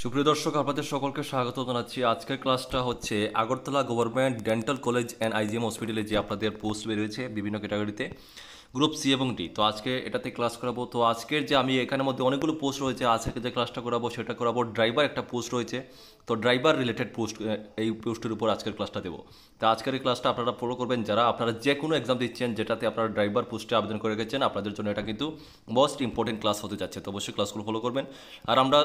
সুপ্রিয় দর্শক, আপনাদের সকলকে স্বাগত জানাচ্ছি। আজকের ক্লাসটা হচ্ছে Agartala government dental college and IgM হসপিটালে যে আপনাদের পোস্ট বেরিয়েছে বিভিন্ন ক্যাটাগরিতে, গ্রুপ সি এবং ডি। তো আজকে এটাতে ক্লাস করাবো। তো আজকের যে আমি এখানের মধ্যে অনেকগুলো পোস্ট রয়েছে, আজকে যে ক্লাসটা করাবো সেটা করাবো ড্রাইভার একটা পোস্ট রয়েছে। তো ড্রাইভার রিলেটেড পোস্ট, এই পোস্টের উপর আজকের ক্লাসটা দেবো। তো আজকের এই ক্লাসটা আপনারা ফলো করবেন যারা আপনারা যে কোনো এক্সাম দিচ্ছেন যেটাতে আপনারা ড্রাইভার পোস্টে আবেদন করে গেছেন, আপনাদের জন্য এটা কিন্তু মোস্ট ইম্পর্টেন্ট ক্লাস হতে যাচ্ছে। তো অবশ্যই ক্লাসগুলো ফলো করবেন। আর আমরা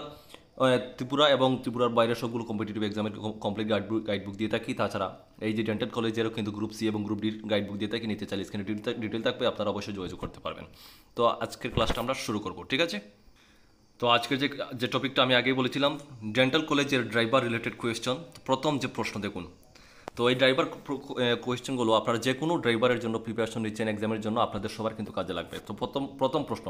ত্রিপুরা এবং ত্রিপুরার বাইরের সবগুলো কম্পিটিটিভ এক্সামের কমপ্লিট গাইডবুক দিয়ে থাকি। তাছাড়া এই যে ডেন্টাল কলেজেরও কিন্তু গ্রুপ সি এবং গ্রুপ ডির গাইডবুক দিয়ে থাকি। নিতে চাইলে স্ক্রিনে ডিটেল থাকবে, আপনারা অবশ্যই যোগাযোগ করতে পারবেন। তো আজকের ক্লাসটা আমরা শুরু করব, ঠিক আছে? তো আজকের যে টপিকটা আমি আগেই বলেছিলাম, ডেন্টাল কলেজের ড্রাইভার রিলেটেড কোয়েশ্চন। প্রথম যে প্রশ্ন দেখুন, তো এই ড্রাইভার কোয়েশ্চেনগুলো আপনারা যে কোনো ড্রাইভারের জন্য প্রিপারেশন নিচ্ছেন এক্সামের জন্য, আপনাদের সবার কিন্তু কাজে লাগবে। তো প্রথম প্রশ্ন,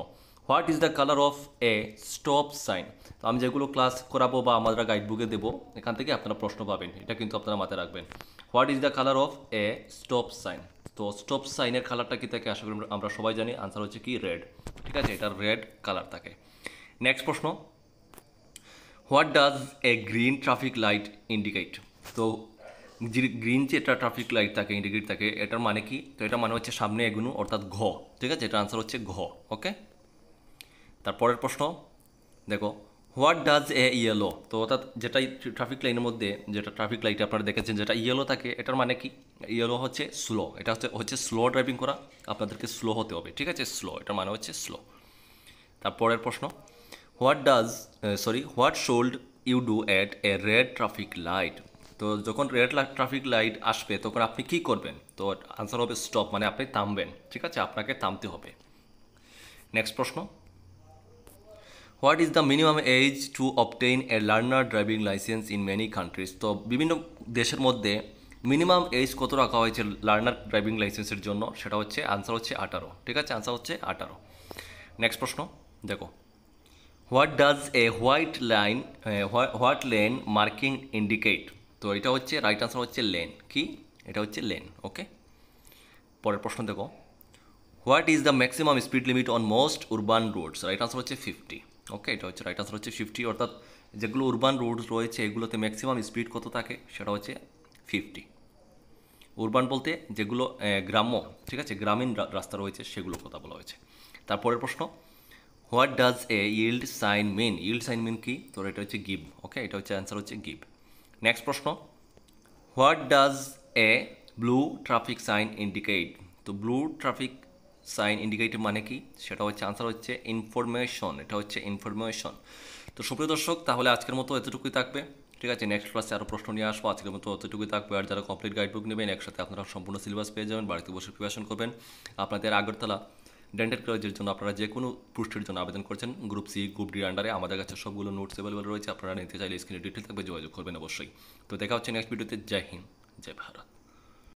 what is the colour of a stop sign? তো আমি যেগুলো ক্লাস করাবো বা আমরা গাইডবুকে দেবো, এখান থেকে আপনারা প্রশ্ন পাবেন, এটা কিন্তু আপনারা মাথায় রাখবেন। What is the colour of a stop sign? তো স্টপ সাইনের কালারটা কী থাকে? আশা করি আমরা সবাই জানি, আনসার হচ্ছে কি রেড, ঠিক আছে? এটা রেড কালার থাকে। নেক্সট প্রশ্ন, what does a green traffic light indicate? তো গ্রিন যে এটা ট্রাফিক লাইট থাকে, ইন্ডিকেট থাকে, এটার মানে কি? তো এটা মানে হচ্ছে সামনে এগুনো, অর্থাৎ ঘ, ঠিক আছে? এটার আনসার হচ্ছে ঘ। ওকে, তারপরের প্রশ্ন দেখো, হোয়াট ডাজ এ ইয়েলো? তো অর্থাৎ যেটা ট্রাফিক লাইনের মধ্যে, যেটা ট্রাফিক লাইটে আপনারা দেখেছেন যেটা ইয়েলো থাকে, এটার মানে কি? ইয়েলো হচ্ছে স্লো, এটা হচ্ছে স্লো ড্রাইভিং করা, আপনাদেরকে স্লো হতে হবে, ঠিক আছে? স্লো, এটার মানে হচ্ছে স্লো। তারপরের প্রশ্ন, what should you do at a red traffic light? তো যখন রেড ট্রাফিক লাইট আসবে তখন আপনি কি করবেন? তো আনসার হবে স্টপ, মানে আপনি থামবেন, ঠিক আছে? আপনাকে থামতে হবে। নেক্সট প্রশ্ন, what is the minimum age to obtain a learner driving licence in many countries? তো বিভিন্ন দেশের মধ্যে মিনিমাম এজ কত রাখা হয়েছে লার্নার ড্রাইভিং লাইসেন্সের জন্য? সেটা হচ্ছে আনসার হচ্ছে 18, ঠিক আছে? আনসার হচ্ছে 18। নেক্সট প্রশ্ন দেখো, what does A what lane marking indicate? তো এটা হচ্ছে রাইট আনসার হচ্ছে লেন। কি? এটা হচ্ছে লেন। ওকে, পরের প্রশ্ন দেখো, what is the maximum speed limit on most urban roads? Right answer হচ্ছে 50। ওকে, এটা হচ্ছে রাইট আনসার হচ্ছে 50, অর্থাৎ যেগুলো উরবান রোডস রয়েছে এগুলোতে ম্যাক্সিমাম স্পিড কত থাকে? সেটা হচ্ছে 50। উরবান বলতে যেগুলো গ্রাম্য, ঠিক আছে, গ্রামীণ রাস্তা রয়েছে সেগুলো কথা বলা হয়েছে। তারপরের প্রশ্ন, what does a yield sign mean? Yield sign mean কি? তো এটা হচ্ছে গিভ। ওকে, এটা হচ্ছে অ্যান্সার হচ্ছে গিভ। নেক্সট প্রশ্ন, what does a blue traffic sign indicate? তো ব্লু ট্রাফিক সাইন ইন্ডিকেটের মানে কি? সেটা হচ্ছে আনসার হচ্ছে ইনফরমেশন, এটা হচ্ছে ইনফরমেশন। তো সুপ্রিয় দর্শক, তাহলে আজকের মতো এতটুকুই থাকবে, ঠিক আছে? নেক্সট ক্লাসে আরও প্রশ্ন নিয়ে আসবো। আজকের মতো অতটুকুই থাকবে। আর যারা কমপ্লিট গাইডবুক নেবেন একসাথে আপনারা সম্পূর্ণ সিলেবাস পেয়ে যাবেন, বাড়িতে বসে প্রিপারেশন করবেন। আপনাদের আগরতলা ডেন্টাল কলেজের জন্য আপনারা যে কোনো পোস্টের জন্য আবেদন করছেন গ্রুপ সি, গ্রুপ ডির আন্ডারে, আমাদের কাছে সবগুলো নোটস অ্যাভেলেবল রয়েছে। আপনারা নিতে চাইলে স্ক্রিনে ডিটেল থাকবে, যোগাযোগ করবেন অবশ্যই। তো দেখা হচ্ছে নেক্সট ভিডিওতে। জয় হিন্দ, জয় ভারত।